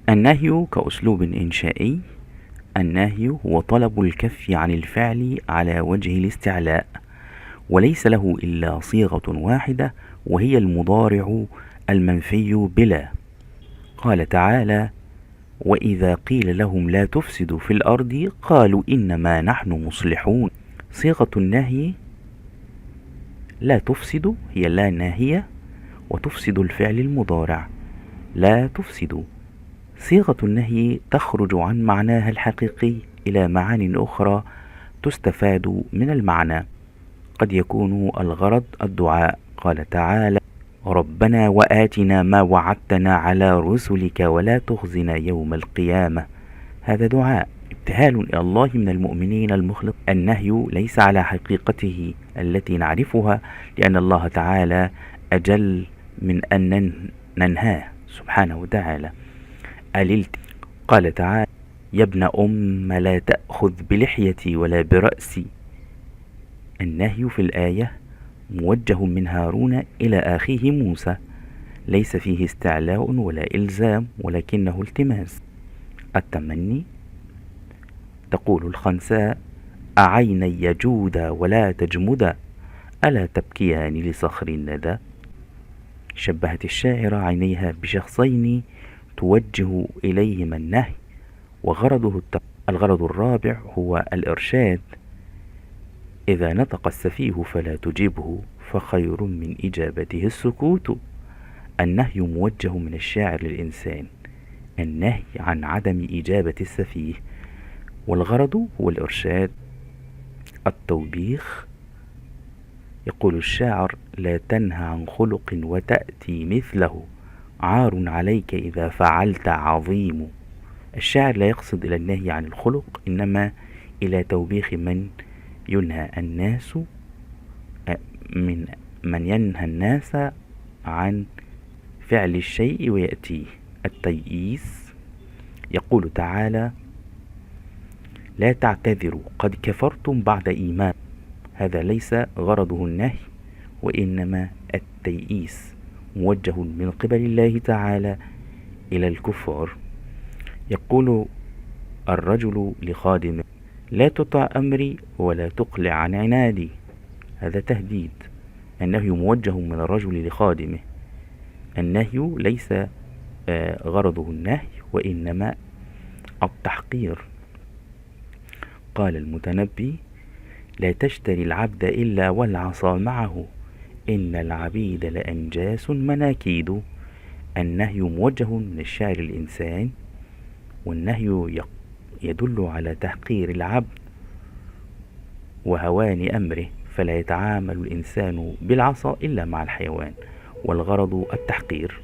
النهي كأسلوب إنشائي. النهي هو طلب الكف عن الفعل على وجه الاستعلاء، وليس له إلا صيغة واحدة، وهي المضارع المنفي بلا. قال تعالى: وإذا قيل لهم لا تفسدوا في الأرض قالوا إنما نحن مصلحون. صيغة النهي لا تفسد هي لا ناهية، وتفسد الفعل المضارع لا تفسدوا. صيغة النهي تخرج عن معناها الحقيقي إلى معان أخرى تستفاد من المعنى. قد يكون الغرض الدعاء. قال تعالى: ربنا وآتنا ما وعدتنا على رسلك ولا تخزنا يوم القيامة. هذا دعاء، ابتهال إلى الله من المؤمنين المخلص. النهي ليس على حقيقته التي نعرفها، لأن الله تعالى أجل من أن ننهاه سبحانه وتعالى. قال تعالى: يا ابن أم لا تأخذ بلحيتي ولا برأسي. النهي في الآية موجه من هارون إلى أخيه موسى، ليس فيه استعلاء ولا إلزام، ولكنه التماس. التمني. تقول الخنساء: أعيني جودا ولا تجمدا، ألا تبكيان لصخر الندى. شبهت الشاعر عينيها بشخصين توجه إليهما النهي وغرضه الغرض الرابع هو الإرشاد. إذا نطق السفيه فلا تجبه، فخير من إجابته السكوت. النهي موجه من الشاعر للإنسان، النهي عن عدم إجابة السفيه، والغرض هو الإرشاد. التوبيخ. يقول الشاعر: لا تنهى عن خلق وتأتي مثله، عار عليك إذا فعلت عظيم. الشاعر لا يقصد إلى النهي عن الخلق، إنما إلى توبيخ من ينهى الناس عن فعل الشيء ويأتيه. التيئيس. يقول تعالى: لا تعتذروا قد كفرتم بعد إيمان. هذا ليس غرضه النهي، وإنما التيئيس موجه من قبل الله تعالى إلى الكفار. يقول الرجل لخادمه: لا تطع أمري ولا تقلع عن عنادي. هذا تهديد. النهي موجه من الرجل لخادمه. النهي ليس غرضه النهي، وإنما التحقير. قال المتنبي: لا تشتري العبد إلا والعصا معه، إن العبيد لأنجاس مناكيد. النهي موجه من الشاعر الإنسان، والنهي يدل على تحقير العبد وهوان أمره، فلا يتعامل الإنسان بالعصا إلا مع الحيوان، والغرض التحقير.